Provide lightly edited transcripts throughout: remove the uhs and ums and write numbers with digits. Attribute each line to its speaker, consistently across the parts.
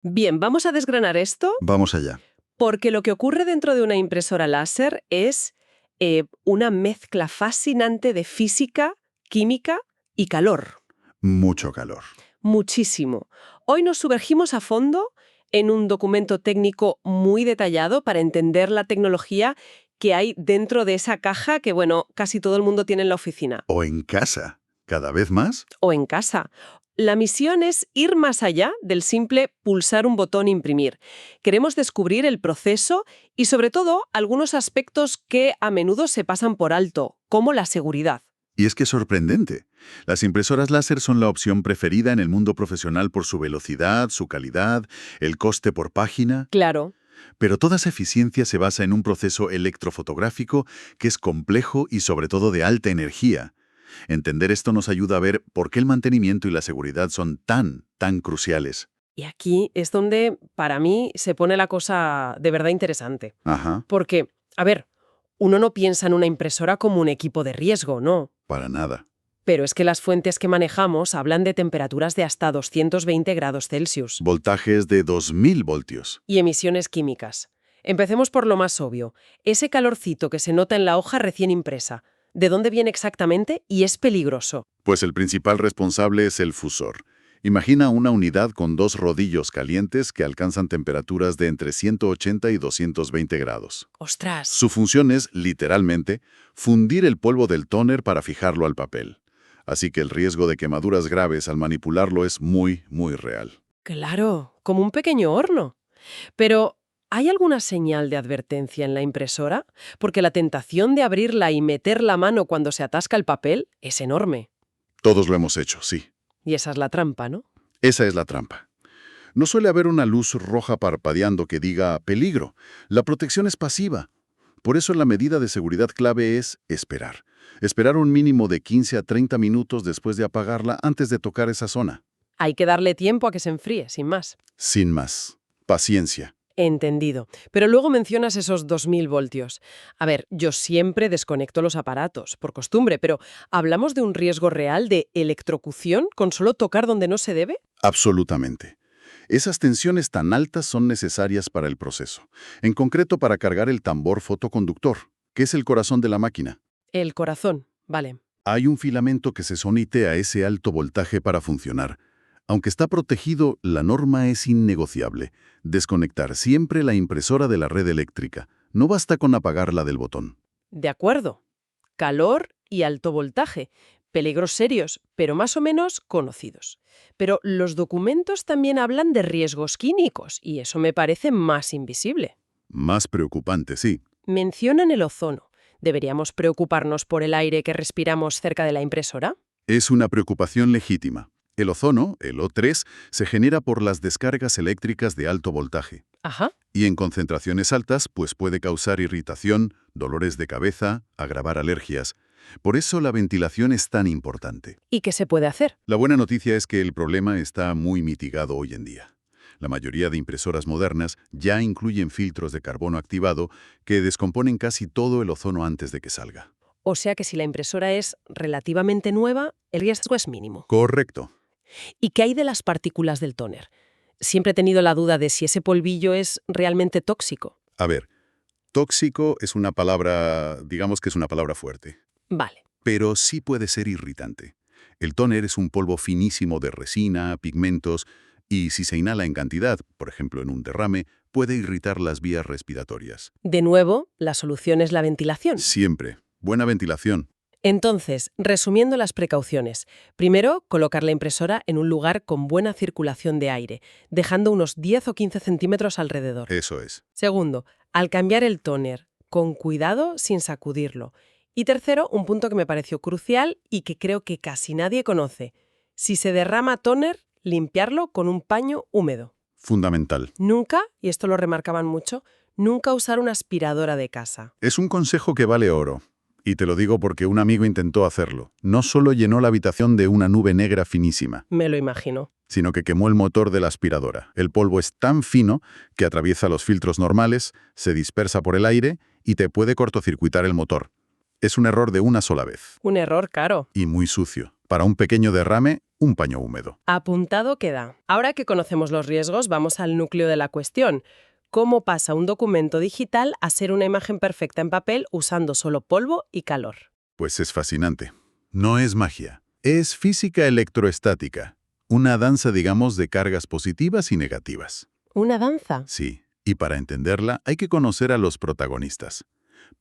Speaker 1: Bien, vamos a desgranar esto
Speaker 2: Vamos allá.
Speaker 1: porque lo que ocurre dentro de una impresora láser es una mezcla fascinante de física, química y calor.
Speaker 2: Mucho calor.
Speaker 1: Muchísimo. Hoy nos sumergimos a fondo en un documento técnico muy detallado para entender la tecnología que hay dentro de esa caja que, bueno, casi todo el mundo tiene en la oficina
Speaker 2: O en casa. ¿Cada vez más?
Speaker 1: o en casa. La misión es ir más allá del simple pulsar un botón e imprimir. Queremos descubrir el proceso y, sobre todo, algunos aspectos que a menudo se pasan por alto, como la seguridad.
Speaker 2: Y es que es sorprendente. Las impresoras láser son la opción preferida en el mundo profesional por su velocidad, su calidad, el coste por página,
Speaker 1: Claro.
Speaker 2: pero toda esa eficiencia se basa en un proceso electrofotográfico que es complejo y sobre todo de alta energía. Entender esto nos ayuda a ver por qué el mantenimiento y la seguridad son tan cruciales.
Speaker 1: Y aquí es donde, para mí, se pone la cosa de verdad interesante.
Speaker 2: Ajá,
Speaker 1: Porque, a ver, uno no piensa en una impresora como un equipo de riesgo, ¿no?
Speaker 2: para nada.
Speaker 1: Pero es que las fuentes que manejamos hablan de temperaturas de hasta 220 grados Celsius
Speaker 2: Voltajes de 2000 voltios.
Speaker 1: y emisiones químicas. Empecemos por lo más obvio. Ese calorcito que se nota en la hoja recién impresa. ¿De dónde viene exactamente? Y es peligroso.
Speaker 2: Pues el principal responsable es el fusor. Imagina una unidad con dos rodillos calientes que alcanzan temperaturas de entre 180 y 220 grados.
Speaker 1: ¡Ostras!
Speaker 2: Su función es, literalmente, fundir el polvo del tóner para fijarlo al papel. Así que el riesgo de quemaduras graves al manipularlo es muy real.
Speaker 1: Claro, como un pequeño horno. Pero, ¿hay alguna señal de advertencia en la impresora? Porque la tentación de abrirla y meter la mano cuando se atasca el papel es enorme.
Speaker 2: Todos lo hemos hecho, sí.
Speaker 1: Y esa es la trampa, ¿no?
Speaker 2: Esa es la trampa. No suele haber una luz roja parpadeando que diga peligro. La protección es pasiva. Por eso la medida de seguridad clave es esperar. Esperar un mínimo de 15 a 30 minutos después de apagarla antes de tocar esa zona.
Speaker 1: Hay que darle tiempo a que se enfríe, sin más.
Speaker 2: Sin más. Paciencia.
Speaker 1: Entendido. Pero luego mencionas esos 2000 voltios. A ver, yo siempre desconecto los aparatos, por costumbre, pero ¿hablamos de un riesgo real de electrocución con solo tocar donde no se debe?
Speaker 2: Absolutamente. Esas tensiones tan altas son necesarias para el proceso. En concreto para cargar el tambor fotoconductor, que es el corazón de la máquina.
Speaker 1: El corazón, vale.
Speaker 2: Hay un filamento que se somete a ese alto voltaje para funcionar. Aunque está protegido, la norma es innegociable. Desconectar siempre la impresora de la red eléctrica. No basta con apagarla del botón.
Speaker 1: De acuerdo. Calor y alto voltaje. Peligros serios, pero más o menos conocidos. Pero los documentos también hablan de riesgos químicos, y eso me parece más invisible.
Speaker 2: Más preocupante, sí.
Speaker 1: Mencionan el ozono. ¿Deberíamos preocuparnos por el aire que respiramos cerca de la impresora?
Speaker 2: Es una preocupación legítima. El ozono, el O3, se genera por las descargas eléctricas de alto voltaje.
Speaker 1: Ajá.
Speaker 2: Y en concentraciones altas, pues puede causar irritación, dolores de cabeza, agravar alergias. Por eso la ventilación es tan importante.
Speaker 1: ¿Y qué se puede hacer?
Speaker 2: La buena noticia es que el problema está muy mitigado hoy en día. La mayoría de impresoras modernas ya incluyen filtros de carbono activado que descomponen casi todo el ozono antes de que salga.
Speaker 1: O sea que si la impresora es relativamente nueva, el riesgo es mínimo.
Speaker 2: Correcto.
Speaker 1: ¿Y qué hay de las partículas del tóner? Siempre he tenido la duda de si ese polvillo es realmente tóxico.
Speaker 2: A ver, tóxico es una palabra, digamos que es una palabra fuerte,
Speaker 1: Vale.
Speaker 2: pero sí puede ser irritante. El tóner es un polvo finísimo de resina, pigmentos, y si se inhala en cantidad, por ejemplo en un derrame, puede irritar las vías respiratorias.
Speaker 1: De nuevo, la solución es la ventilación.
Speaker 2: Siempre. Buena ventilación.
Speaker 1: Entonces, resumiendo las precauciones. Primero, colocar la impresora en un lugar con buena circulación de aire, dejando unos 10 o 15 centímetros alrededor.
Speaker 2: Eso es.
Speaker 1: Segundo, al cambiar el tóner, con cuidado sin sacudirlo. Y tercero, un punto que me pareció crucial y que creo que casi nadie conoce. Si se derrama tóner, limpiarlo con un paño húmedo.
Speaker 2: Fundamental.
Speaker 1: Nunca, y esto lo remarcaban mucho, nunca usar una aspiradora de casa.
Speaker 2: Es un consejo que vale oro. Y te lo digo porque un amigo intentó hacerlo. No solo llenó la habitación de una nube negra finísima,
Speaker 1: Me lo imagino.
Speaker 2: sino que quemó el motor de la aspiradora. El polvo es tan fino que atraviesa los filtros normales, se dispersa por el aire y te puede cortocircuitar el motor. Es un error de una sola vez.
Speaker 1: Un error caro.
Speaker 2: Y muy sucio. Para un pequeño derrame, un paño húmedo.
Speaker 1: Apuntado queda. Ahora que conocemos los riesgos, vamos al núcleo de la cuestión. ¿Cómo pasa un documento digital a ser una imagen perfecta en papel usando solo polvo y calor?
Speaker 2: Pues es fascinante. No es magia. Es física electroestática. Una danza, digamos, de cargas positivas y negativas.
Speaker 1: ¿Una danza?
Speaker 2: Sí, y para entenderla hay que conocer a los protagonistas.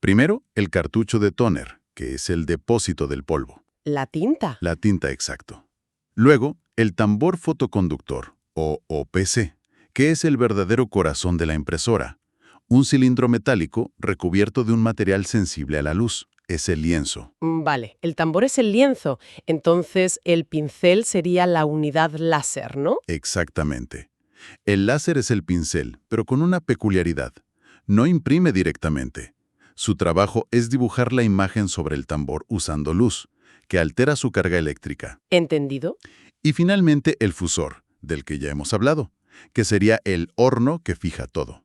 Speaker 2: Primero, el cartucho de tóner, que es el depósito del polvo.
Speaker 1: ¿La tinta?
Speaker 2: La tinta exacto. Luego, el tambor fotoconductor, o OPC, que es el verdadero corazón de la impresora. Un cilindro metálico recubierto de un material sensible a la luz. Es el lienzo.
Speaker 1: Vale, el tambor es el lienzo. Entonces, el pincel sería la unidad láser, ¿no?
Speaker 2: Exactamente. El láser es el pincel, pero con una peculiaridad. No imprime directamente. Su trabajo es dibujar la imagen sobre el tambor usando luz, que altera su carga eléctrica.
Speaker 1: ¿Entendido?
Speaker 2: Y finalmente el fusor, del que ya hemos hablado, que sería el horno que fija todo.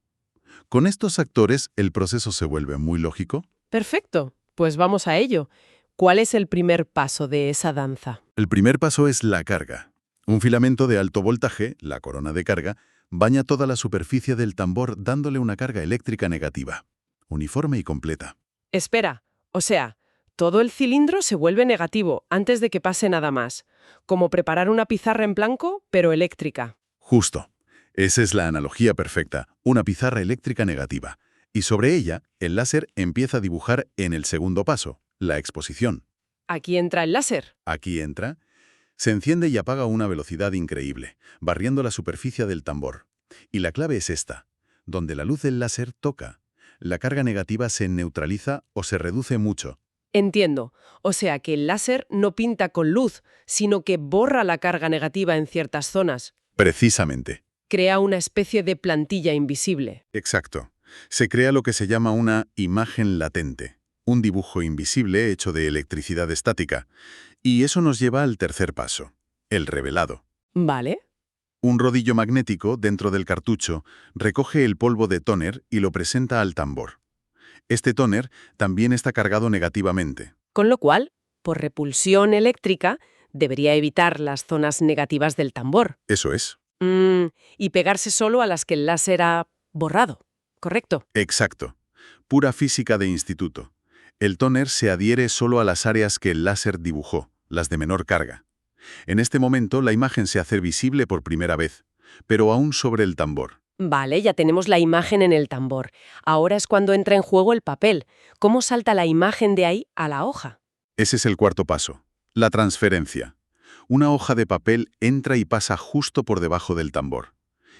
Speaker 2: Con estos actores, el proceso se vuelve muy lógico.
Speaker 1: Perfecto. Pues vamos a ello. ¿Cuál es el primer paso de esa danza?
Speaker 2: El primer paso es la carga. Un filamento de alto voltaje, la corona de carga, baña toda la superficie del tambor dándole una carga eléctrica negativa, uniforme y completa.
Speaker 1: Espera, o sea, todo el cilindro se vuelve negativo antes de que pase nada más. Como preparar una pizarra en blanco, pero eléctrica.
Speaker 2: Justo. Esa es la analogía perfecta, una pizarra eléctrica negativa. Y sobre ella, el láser empieza a dibujar en el segundo paso, la exposición.
Speaker 1: Aquí entra el láser.
Speaker 2: Aquí entra. Se enciende y apaga a una velocidad increíble, barriendo la superficie del tambor. Y la clave es esta. Donde la luz del láser toca, la carga negativa se neutraliza o se reduce mucho.
Speaker 1: Entiendo. O sea que el láser no pinta con luz, sino que borra la carga negativa en ciertas zonas.
Speaker 2: Precisamente.
Speaker 1: Crea una especie de plantilla invisible.
Speaker 2: Exacto. Se crea lo que se llama una imagen latente, un dibujo invisible hecho de electricidad estática. Y eso nos lleva al tercer paso, el revelado.
Speaker 1: ¿Vale?
Speaker 2: Un rodillo magnético dentro del cartucho recoge el polvo de tóner y lo presenta al tambor. Este tóner también está cargado negativamente.
Speaker 1: Con lo cual, por repulsión eléctrica, debería evitar las zonas negativas del tambor.
Speaker 2: Eso es.
Speaker 1: Y pegarse solo a las que el láser ha borrado. ¿Correcto?
Speaker 2: Exacto. Pura física de instituto. El tóner se adhiere solo a las áreas que el láser dibujó, las de menor carga. En este momento la imagen se hace visible por primera vez, pero aún sobre el tambor.
Speaker 1: Vale, ya tenemos la imagen en el tambor. Ahora es cuando entra en juego el papel. ¿Cómo salta la imagen de ahí a la hoja?
Speaker 2: Ese es el cuarto paso, la transferencia. Una hoja de papel entra y pasa justo por debajo del tambor.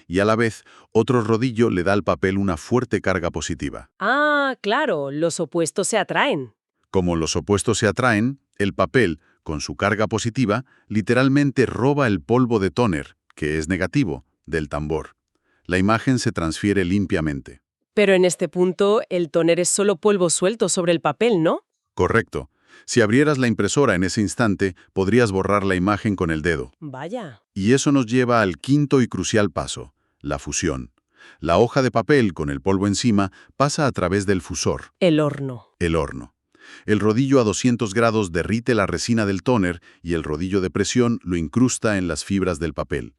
Speaker 2: Y a la vez, otro rodillo le da al papel una fuerte carga positiva.
Speaker 1: Ah, claro, los opuestos se atraen.
Speaker 2: Como los opuestos se atraen, el papel, con su carga positiva, literalmente roba el polvo de tóner, que es negativo, del tambor. La imagen se transfiere limpiamente.
Speaker 1: Pero en este punto, el tóner es solo polvo suelto sobre el papel, ¿no?
Speaker 2: Correcto. Si abrieras la impresora en ese instante, podrías borrar la imagen con el dedo.
Speaker 1: Vaya.
Speaker 2: Y eso nos lleva al quinto y crucial paso, la fusión. La hoja de papel con el polvo encima pasa a través del fusor,
Speaker 1: El horno.
Speaker 2: el horno. El rodillo a 200 grados derrite la resina del tóner y el rodillo de presión lo incrusta en las fibras del papel.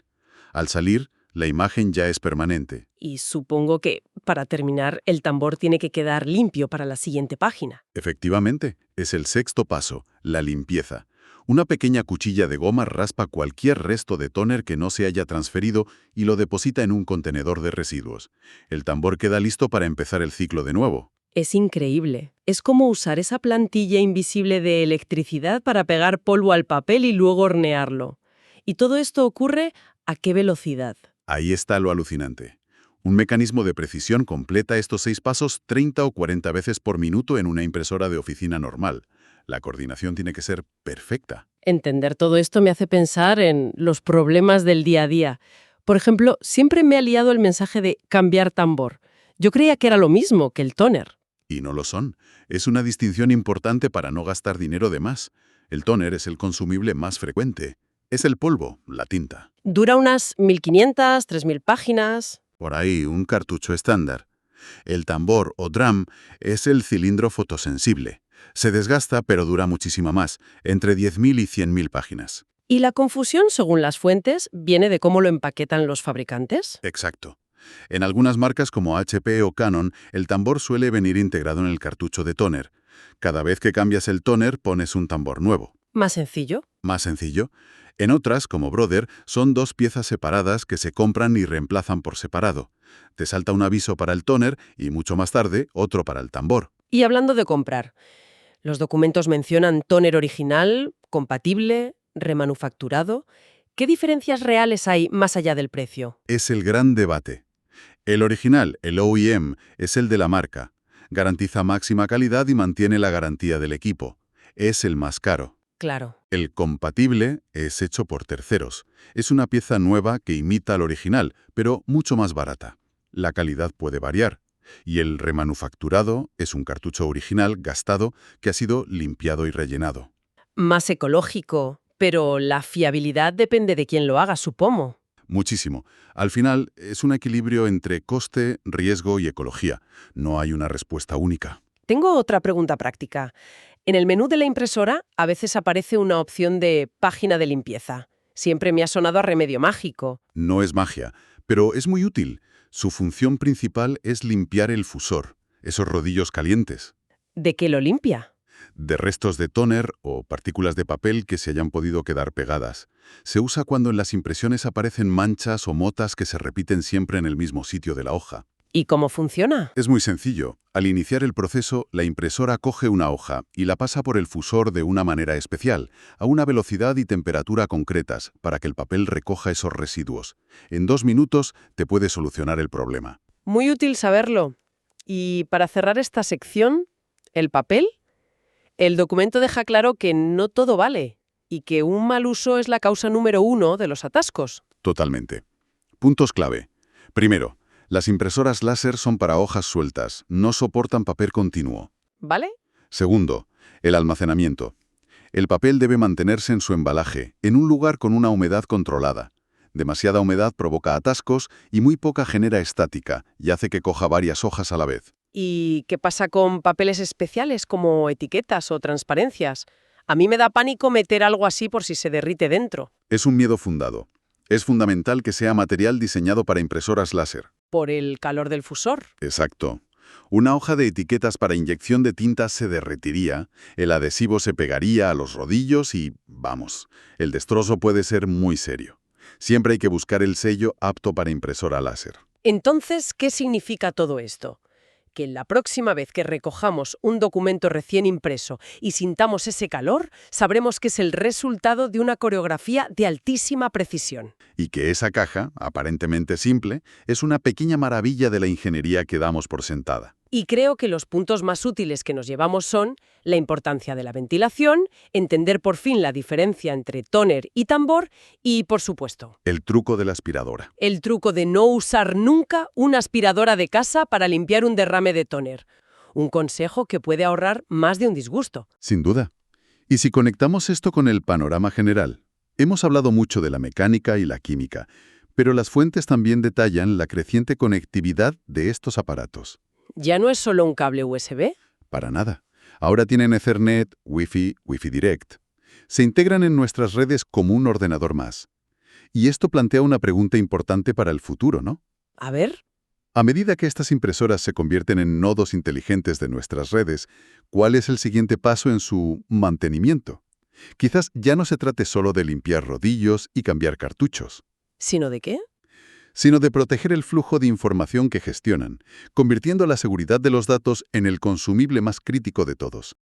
Speaker 2: Al salir, la imagen ya es permanente.
Speaker 1: Y supongo que, para terminar, el tambor tiene que quedar limpio para la siguiente página.
Speaker 2: Efectivamente, es el sexto paso, la limpieza. Una pequeña cuchilla de goma raspa cualquier resto de tóner que no se haya transferido y lo deposita en un contenedor de residuos. El tambor queda listo para empezar el ciclo de nuevo.
Speaker 1: Es increíble. Es como usar esa plantilla invisible de electricidad para pegar polvo al papel y luego hornearlo. ¿Y todo esto ocurre a qué velocidad?
Speaker 2: Ahí está lo alucinante. Un mecanismo de precisión completa estos 6 pasos 30 o 40 veces por minuto en una impresora de oficina normal. La coordinación tiene que ser perfecta.
Speaker 1: Entender todo esto me hace pensar en los problemas del día a día. Por ejemplo, siempre me ha liado el mensaje de cambiar tambor. Yo creía que era lo mismo que el tóner.
Speaker 2: Y no lo son. Es una distinción importante para no gastar dinero de más. El tóner es el consumible más frecuente. Es el polvo, la tinta.
Speaker 1: Dura unas 1500, 3000 páginas.
Speaker 2: Por ahí, un cartucho estándar. El tambor o drum es el cilindro fotosensible. Se desgasta, pero dura muchísimo más, entre 10.000 y 100.000 páginas.
Speaker 1: ¿Y la confusión, según las fuentes, viene de cómo lo empaquetan los fabricantes?
Speaker 2: Exacto. En algunas marcas como HP o Canon, el tambor suele venir integrado en el cartucho de tóner. Cada vez que cambias el tóner, pones un tambor nuevo.
Speaker 1: ¿Más sencillo?
Speaker 2: Más sencillo. En otras, como Brother, son dos piezas separadas que se compran y reemplazan por separado. Te salta un aviso para el tóner y mucho más tarde otro para el tambor.
Speaker 1: Y hablando de comprar, los documentos mencionan tóner original, compatible, remanufacturado. ¿Qué diferencias reales hay más allá del precio?
Speaker 2: Es el gran debate. El original, el OEM, es el de la marca. Garantiza máxima calidad y mantiene la garantía del equipo. Es el más caro.
Speaker 1: Claro.
Speaker 2: El compatible es hecho por terceros. Es una pieza nueva que imita al original, pero mucho más barata. La calidad puede variar. Y el remanufacturado es un cartucho original gastado que ha sido limpiado y rellenado.
Speaker 1: Más ecológico, pero la fiabilidad depende de quién lo haga, supongo.
Speaker 2: Muchísimo. Al final, es un equilibrio entre coste, riesgo y ecología. No hay una respuesta única.
Speaker 1: Tengo otra pregunta práctica. En el menú de la impresora a veces aparece una opción de página de limpieza. Siempre me ha sonado a remedio mágico.
Speaker 2: No es magia, pero es muy útil. Su función principal es limpiar el fusor, esos rodillos calientes,
Speaker 1: ¿De qué lo limpia?
Speaker 2: de restos de tóner o partículas de papel que se hayan podido quedar pegadas. Se usa cuando en las impresiones aparecen manchas o motas que se repiten siempre en el mismo sitio de la hoja.
Speaker 1: ¿Y cómo funciona?
Speaker 2: Es muy sencillo. Al iniciar el proceso, la impresora coge una hoja y la pasa por el fusor de una manera especial, a una velocidad y temperatura concretas, para que el papel recoja esos residuos. En 2 minutos te puede solucionar el problema.
Speaker 1: Muy útil saberlo. Y para cerrar esta sección, ¿el papel? El documento deja claro que no todo vale y que un mal uso es la causa número 1 de los atascos.
Speaker 2: Totalmente. Puntos clave. Primero, las impresoras láser son para hojas sueltas, no soportan papel continuo.
Speaker 1: ¿Vale?
Speaker 2: Segundo, el almacenamiento. El papel debe mantenerse en su embalaje, en un lugar con una humedad controlada. Demasiada humedad provoca atascos y muy poca genera estática y hace que coja varias hojas a la vez.
Speaker 1: ¿Y qué pasa con papeles especiales como etiquetas o transparencias? A mí me da pánico meter algo así por si se derrite dentro.
Speaker 2: Es un miedo fundado. Es fundamental que sea material diseñado para impresoras láser.
Speaker 1: ¿Por el calor del fusor?
Speaker 2: Exacto. Una hoja de etiquetas para inyección de tinta se derretiría, el adhesivo se pegaría a los rodillos y, vamos, el destrozo puede ser muy serio. Siempre hay que buscar el sello apto para impresora láser.
Speaker 1: Entonces, ¿qué significa todo esto? Que la próxima vez que recojamos un documento recién impreso y sintamos ese calor, sabremos que es el resultado de una coreografía de altísima precisión.
Speaker 2: Y que esa caja, aparentemente simple, es una pequeña maravilla de la ingeniería que damos por sentada.
Speaker 1: Y creo que los puntos más útiles que nos llevamos son la importancia de la ventilación, entender por fin la diferencia entre tóner y tambor y, por supuesto,
Speaker 2: El truco de la aspiradora.
Speaker 1: el truco de no usar nunca una aspiradora de casa para limpiar un derrame de tóner. Un consejo que puede ahorrar más de un disgusto.
Speaker 2: Sin duda. Y si conectamos esto con el panorama general, hemos hablado mucho de la mecánica y la química, pero las fuentes también detallan la creciente conectividad de estos aparatos.
Speaker 1: ¿Ya no es solo un cable USB?
Speaker 2: Para nada. Ahora tienen Ethernet, Wi-Fi, Wi-Fi Direct. Se integran en nuestras redes como un ordenador más. Y esto plantea una pregunta importante para el futuro, ¿no?
Speaker 1: A ver.
Speaker 2: A medida que estas impresoras se convierten en nodos inteligentes de nuestras redes, ¿cuál es el siguiente paso en su mantenimiento? Quizás ya no se trate solo de limpiar rodillos y cambiar cartuchos,
Speaker 1: ¿Sino de qué?
Speaker 2: sino de proteger el flujo de información que gestionan, convirtiendo la seguridad de los datos en el consumible más crítico de todos.